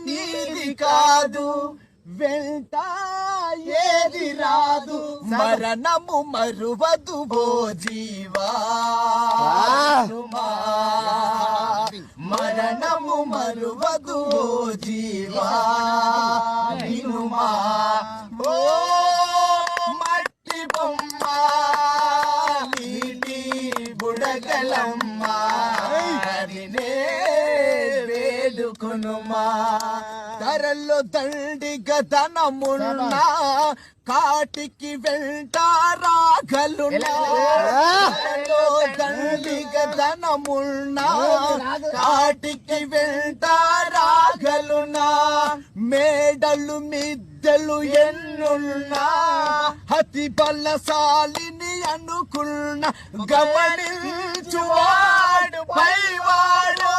నీది కాదు వెంట ఏది రాదు మరణము మరువదు ఓ జీవా మరణము మరువదు ఓ జీవా వినుమా ఓ మట్టి బొమ్మ నీటి బుడగలమ్మ హరినే వేడుకొనుమా ధరల్లో దండిగా ధనమున్నా కాటికి వెంట రాగలున్నా దండిగా ధనమున్నా కాటికి వెంట రాగలున్నా మేడలు మిద్దెలు ఎన్నున్నా అతి బలశాలిని అనుకున్న గమనించువాడు పైవాడు